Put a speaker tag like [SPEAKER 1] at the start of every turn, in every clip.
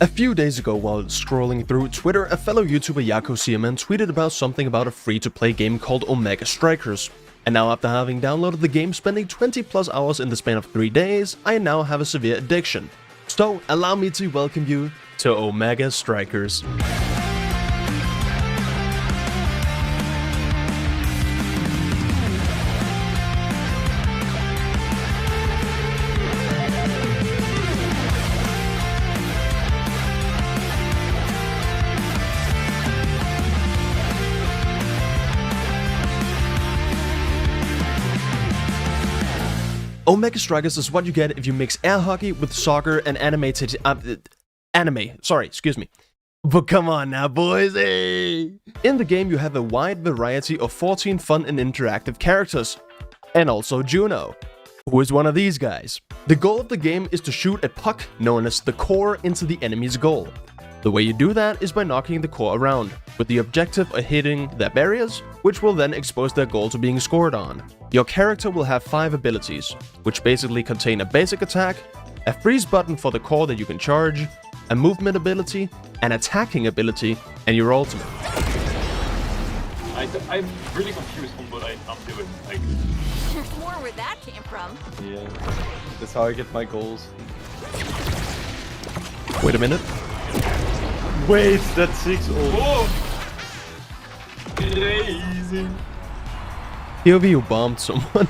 [SPEAKER 1] A few days ago, while scrolling through Twitter, a fellow YouTuber Yako CMN tweeted about something about a free-to-play game called Omega Strikers. And now after having downloaded the game, spending 20 plus hours in the span of 3 days, I now have a severe addiction. So allow me to welcome you to Omega Strikers. Omega Strikers is what you get if you mix air hockey with soccer and excuse me. But come on now, boys, hey! In the game, you have a wide variety of 14 fun and interactive characters. And also Juno, who is one of these guys. The goal of the game is to shoot a puck, known as the core, into the enemy's goal. The way you do that is by knocking the core around, with the objective of hitting their barriers, which will then expose their goal to being scored on. Your character will have 5 abilities, which basically contain a basic attack, a freeze button for the core that you can charge, a movement ability, an attacking ability, and your ultimate.
[SPEAKER 2] I'm really confused on what I'm doing. Like,
[SPEAKER 3] there's more where that came from.
[SPEAKER 4] Yeah, that's how I get my goals.
[SPEAKER 1] Wait a minute.
[SPEAKER 4] Wait, that's 6 old.
[SPEAKER 2] whoa! Crazy.
[SPEAKER 1] POV, you bombed someone.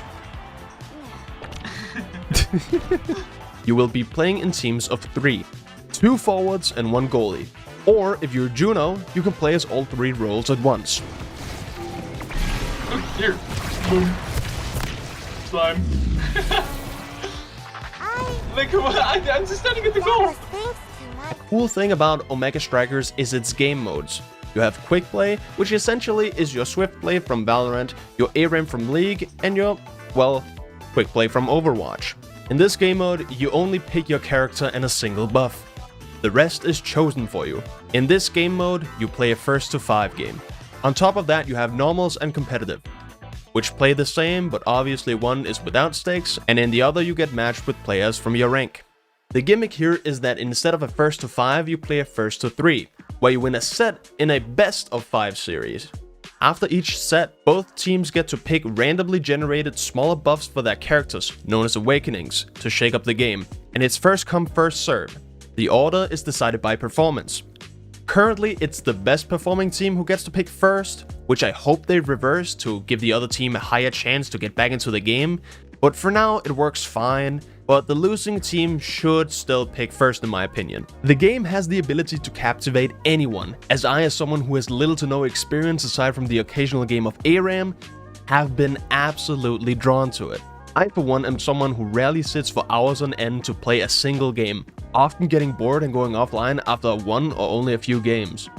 [SPEAKER 1] You will be playing in teams of 3. 2 forwards and 1 goalie. Or, if you're Juno, you can play as all 3 roles at once.
[SPEAKER 2] Look here. Boom. Slime. Like, I'm just standing at the goal.
[SPEAKER 1] A cool thing about Omega Strikers is its game modes. You have Quick Play, which essentially is your Swift Play from Valorant, your ARAM from League, and your, well, Quick Play from Overwatch. In this game mode, you only pick your character and a single buff. The rest is chosen for you. In this game mode, you play a first to 5 game. On top of that, you have normals and competitive, which play the same, but obviously one is without stakes, and in the other you get matched with players from your rank. The gimmick here is that instead of a first to 5, you play a first to 3, where you win a set in a best of 5 series. After each set, both teams get to pick randomly generated smaller buffs for their characters, known as awakenings, to shake up the game, and it's first come first serve. The order is decided by performance. Currently, it's the best performing team who gets to pick first, which I hope they reverse to give the other team a higher chance to get back into the game, but for now it works fine. But the losing team should still pick first in my opinion. The game has the ability to captivate anyone, as I, as someone who has little to no experience aside from the occasional game of ARAM, have been absolutely drawn to it. I for one am someone who rarely sits for hours on end to play a single game, often getting bored and going offline after 1 or only a few games.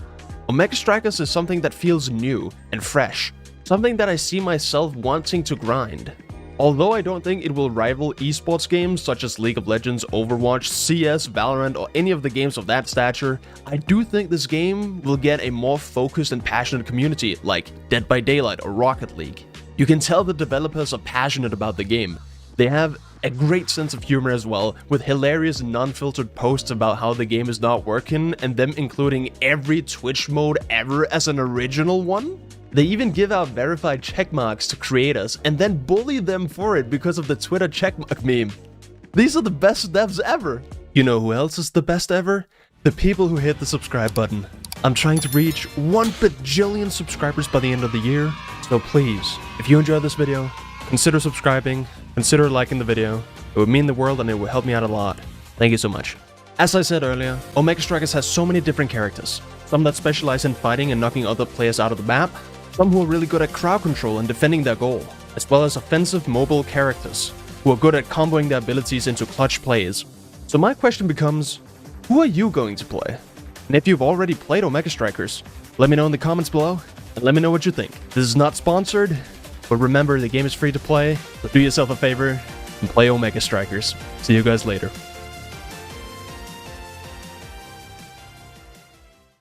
[SPEAKER 1] Omega Strikers is something that feels new and fresh, something that I see myself wanting to grind. Although I don't think it will rival esports games such as League of Legends, Overwatch, CS, Valorant, or any of the games of that stature, I do think this game will get a more focused and passionate community like Dead by Daylight or Rocket League. You can tell the developers are passionate about the game. They have a great sense of humor as well, with hilarious non-filtered posts about how the game is not working and them including every Twitch mode ever as an original one. They even give out verified checkmarks to creators and then bully them for it because of the Twitter checkmark meme. These are the best devs ever. You know who else is the best ever? The people who hit the subscribe button. I'm trying to reach 1 bajillion subscribers by the end of the year, so please, if you enjoyed this video, consider subscribing, consider liking the video. It would mean the world and it would help me out a lot. Thank you so much. As I said earlier, Omega Strikers has so many different characters. Some that specialize in fighting and knocking other players out of the map, some who are really good at crowd control and defending their goal, as well as offensive mobile characters, who are good at comboing their abilities into clutch plays. So my question becomes, who are you going to play? And if you've already played Omega Strikers, let me know in the comments below, and let me know what you think. This is not sponsored, but remember the game is free to play, so do yourself a favor and play Omega Strikers. See you guys later.